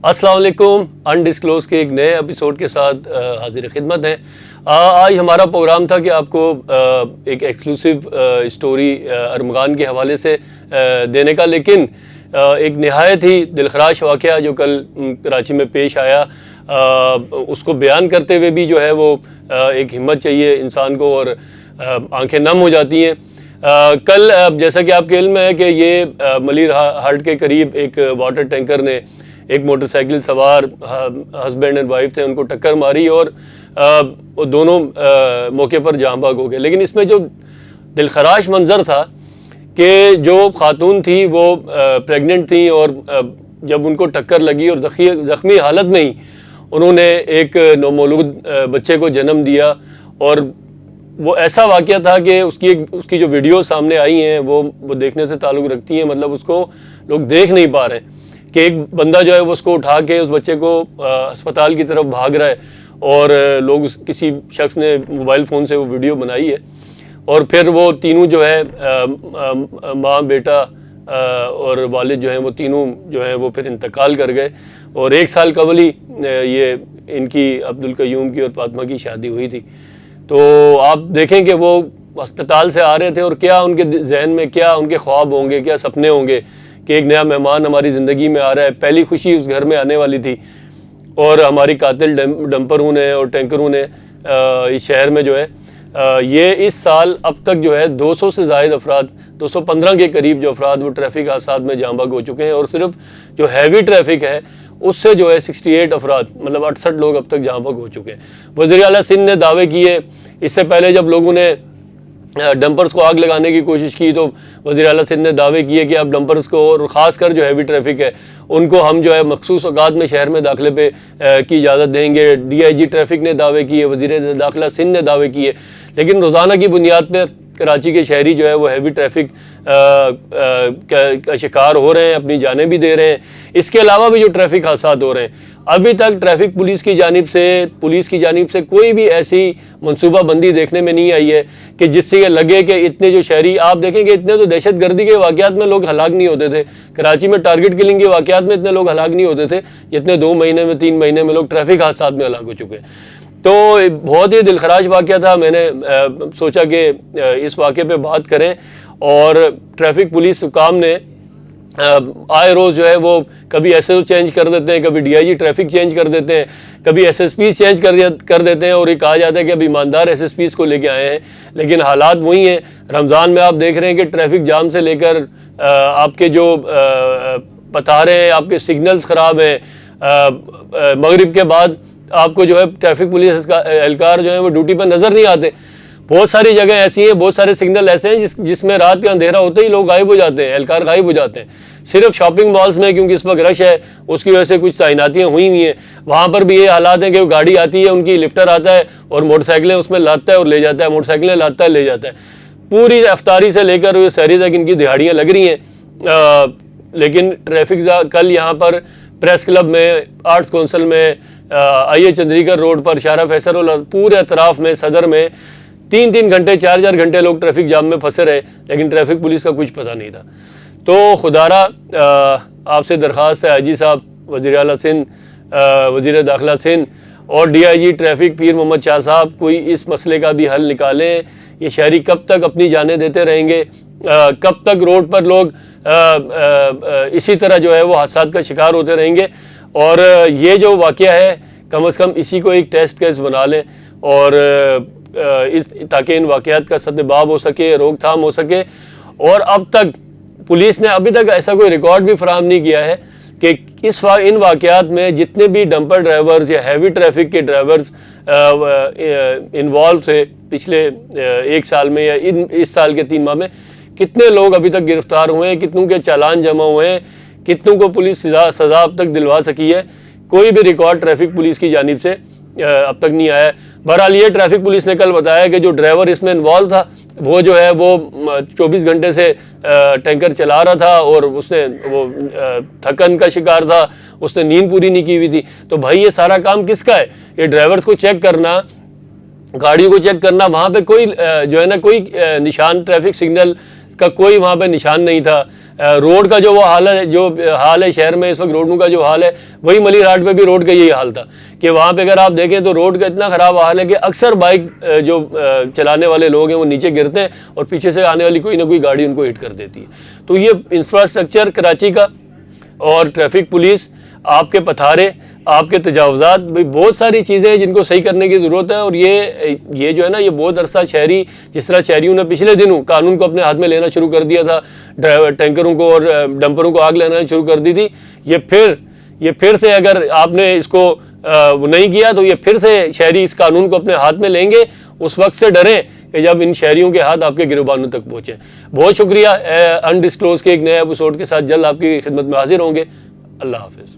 السلام علیکم. انڈسکلوز کے ایک نئے ایپیسوڈ کے ساتھ حاضر خدمت ہیں. آج ہمارا پروگرام تھا کہ آپ کو ایک ایکسکلوسیو اسٹوری ارمغان کے حوالے سے دینے کا، لیکن ایک نہایت ہی دلخراش واقعہ جو کل کراچی میں پیش آیا، اس کو بیان کرتے ہوئے بھی جو ہے وہ ایک ہمت چاہیے انسان کو اور آنکھیں نم ہو جاتی ہیں. کل جیسا کہ آپ کے علم ہے کہ یہ ملیر ہالٹ کے قریب ایک واٹر ٹینکر نے ایک موٹر سائیکل سوار ہسبینڈ اینڈ وائف تھے، ان کو ٹکر ماری اور دونوں موقع پر جاں بحق ہو گئے. لیکن اس میں جو دلخراش منظر تھا کہ جو خاتون تھی وہ پریگننٹ تھیں اور جب ان کو ٹکر لگی اور زخمی حالت میں ہی انہوں نے ایک نومولود بچے کو جنم دیا. اور وہ ایسا واقعہ تھا کہ اس کی جو ویڈیو سامنے آئی ہیں وہ دیکھنے سے تعلق رکھتی ہیں. مطلب اس کو لوگ دیکھ نہیں پا رہے کہ ایک بندہ جو ہے وہ اس کو اٹھا کے اس بچے کو ہسپتال کی طرف بھاگ رہا ہے اور لوگ کسی شخص نے موبائل فون سے وہ ویڈیو بنائی ہے. اور پھر وہ تینوں جو ہے ماں بیٹا اور والد جو ہیں وہ تینوں جو ہیں وہ پھر انتقال کر گئے. اور 1 سال قبل ہی یہ ان کی عبدالقیوم کی اور فاطمہ کی شادی ہوئی تھی. تو آپ دیکھیں کہ وہ ہسپتال سے آ رہے تھے اور کیا ان کے ذہن میں کیا ان کے خواب ہوں گے، کیا سپنے ہوں گے کہ ایک نیا مہمان ہماری زندگی میں آ رہا ہے. پہلی خوشی اس گھر میں آنے والی تھی اور ہماری قاتل ڈمپروں نے اور ٹینکروں نے اس شہر میں جو ہے یہ اس سال اب تک جو ہے 200 سے زائد افراد، 215 کے قریب جو افراد وہ ٹریفک حادثات میں جاں بحق ہو چکے ہیں. اور صرف جو ہیوی ٹریفک ہے اس سے جو ہے 68 افراد مطلب 68 لوگ اب تک جاں بحق ہو چکے ہیں. وزیر اعلیٰ سندھ نے دعوے کیے. اس سے پہلے جب لوگوں نے ڈمپرز کو آگ لگانے کی کوشش کی تو وزیر اعلیٰ سندھ نے دعوے کیے کہ اب ڈمپرز کو اور خاص کر جو ہیوی ٹریفک ہے ان کو ہم جو ہے مخصوص اوقات میں شہر میں داخلے پہ کی اجازت دیں گے. ڈی آئی جی ٹریفک نے دعوے کیے، وزیر داخلہ سندھ نے دعوے کیے، لیکن روزانہ کی بنیاد پہ کراچی کے شہری جو ہے وہ ہیوی ٹریفک کا شکار ہو رہے ہیں، اپنی جانیں بھی دے رہے ہیں. اس کے علاوہ بھی جو ٹریفک حادثات ہو رہے ہیں، ابھی تک ٹریفک پولیس کی جانب سے کوئی بھی ایسی منصوبہ بندی دیکھنے میں نہیں آئی ہے کہ جس سے یہ لگے کہ اتنے جو شہری، آپ دیکھیں کہ اتنے تو دہشت گردی کے واقعات میں لوگ ہلاک نہیں ہوتے تھے، کراچی میں ٹارگٹ کلنگ کے واقعات میں اتنے لوگ ہلاک نہیں ہوتے تھے جتنے 2 مہینے میں 3 مہینے میں لوگ ٹریفک حادثات میں ہلاک ہو چکے ہیں. تو بہت ہی دلخراش واقعہ تھا. میں نے سوچا کہ اس واقعے پہ بات کریں. اور ٹریفک پولیس حکام نے آئے روز جو ہے وہ کبھی ایس ایس او چینج کر دیتے ہیں، کبھی D I G traffic change کر دیتے ہیں، کبھی ایس ایس پیز چینج کر دیتے ہیں اور یہ کہا جاتا ہے کہ اب ایماندار ایس ایس پیز کو لے کے آئے ہیں. لیکن حالات وہی ہیں. رمضان میں آپ دیکھ رہے ہیں کہ ٹریفک جام سے لے کر آپ کے جو پتارے ہیں، آپ کے سگنلز خراب ہیں. مغرب کے بعد آپ کو جو ہے ٹریفک پولیس اہلکار جو ہیں وہ ڈیوٹی پہ نظر نہیں آتے. بہت ساری جگہ ایسی ہیں، بہت سارے سگنل ایسے ہیں جس میں رات کا اندھیرا ہوتے ہی لوگ غائب ہو جاتے ہیں، اہلکار غائب ہو جاتے ہیں. صرف شاپنگ مالز میں کیونکہ اس وقت رش ہے اس کی وجہ سے کچھ تعیناتیاں ہوئی ہیں، وہاں پر بھی یہ حالات ہیں کہ وہ گاڑی آتی ہے، ان کی لفٹر آتا ہے اور موٹر سائیکلیں اس میں لاتا ہے اور لے جاتا ہے، موٹر سائیکلیں لاتا ہے لے جاتا ہے. پوری افطاری سے لے کر سحری تک ان کی دہاڑیاں لگ رہی ہیں. لیکن ٹریفک کل یہاں پر پریس کلب میں، آرٹس کونسل میں، آئی اے چندریکر روڈ پر، شارع فیصل اور پورے اطراف میں، صدر میں 3 گھنٹے 4 گھنٹے لوگ ٹریفک جام میں پھنسے رہے، لیکن ٹریفک پولیس کا کچھ پتہ نہیں تھا. تو خدارہ آپ سے درخواست ہے، آئی جی صاحب، وزیر اعلیٰ سندھ، وزیر داخلہ سندھ اور ڈی آئی جی ٹریفک پیر محمد شاہ صاحب کوئی اس مسئلے کا بھی حل نکالیں. یہ شہری کب تک اپنی جانیں دیتے رہیں گے؟ کب تک روڈ پر لوگ اسی طرح جو ہے وہ حادثات کا شکار ہوتے رہیں گے؟ اور یہ جو واقعہ ہے کم از کم اسی کو ایک ٹیسٹ کیس بنا لیں اور تاکہ ان واقعات کا سدباب ہو سکے، روک تھام ہو سکے. اور اب تک پولیس نے ابھی تک ایسا کوئی ریکارڈ بھی فراہم نہیں کیا ہے کہ ان واقعات میں جتنے بھی ڈمپر ڈرائیورز یا ہیوی ٹریفک کے ڈرائیورز انوالو تھے پچھلے 1 سال میں یا اس سال کے 3 ماہ میں، کتنے لوگ ابھی تک گرفتار ہوئے ہیں، کتنوں کے چالان جمع ہوئے ہیں، کتنوں کو پولیس سزا اب تک دلوا سکی ہے. کوئی بھی ریکارڈ ٹریفک پولیس کی جانب سے اب تک نہیں آیا ہے. بہرحال یہ ٹریفک پولیس نے کل بتایا کہ جو ڈرائیور اس میں انوالو تھا وہ جو ہے وہ 24 گھنٹے سے ٹینکر چلا رہا تھا اور اس نے وہ تھکن کا شکار تھا، اس نے نیند پوری نہیں کی ہوئی تھی. تو بھائی یہ سارا کام کس کا ہے؟ یہ ڈرائیورز کو چیک کرنا، گاڑیوں کو چیک کرنا. وہاں پہ کوئی جو ہے نا کوئی نشان ٹریفک سگنل کا کوئی وہاں پہ نشان نہیں تھا. روڈ کا جو وہ حال ہے شہر میں اس وقت روڈوں کا جو حال ہے، وہی ملی راٹ پہ بھی روڈ کا یہی حال تھا کہ وہاں پہ اگر آپ دیکھیں تو روڈ کا اتنا خراب حال ہے کہ اکثر بائک جو چلانے والے لوگ ہیں وہ نیچے گرتے ہیں اور پیچھے سے آنے والی کوئی نہ کوئی گاڑی ان کو ہٹ کر دیتی ہے۔ تو یہ انفراسٹرکچر کراچی کا اور ٹریفک پولیس، آپ کے پتھارے، آپ کے تجاوزات، بہت ساری چیزیں ہیں جن کو صحیح کرنے کی ضرورت ہے۔ اور یہ جو ہے نا، یہ بہت عرصہ شہری، جس طرح شہریوں نے پچھلے دنوں قانون کو اپنے ہاتھ میں لینا شروع کر دیا تھا، ٹینکروں کو اور ڈمپروں کو آگ لینا شروع کر دی تھی، یہ پھر سے اگر آپ نے اس کو نہیں کیا تو یہ پھر سے شہری اس قانون کو اپنے ہاتھ میں لیں گے۔ اس وقت سے ڈریں کہ جب ان شہریوں کے ہاتھ آپ کے گریبانوں تک پہنچے۔ بہت شکریہ۔ انڈسکلوز کے ایک نئے ایپیسوڈ کے ساتھ جلد آپ کی خدمت میں حاضر ہوں گے۔ اللہ حافظ۔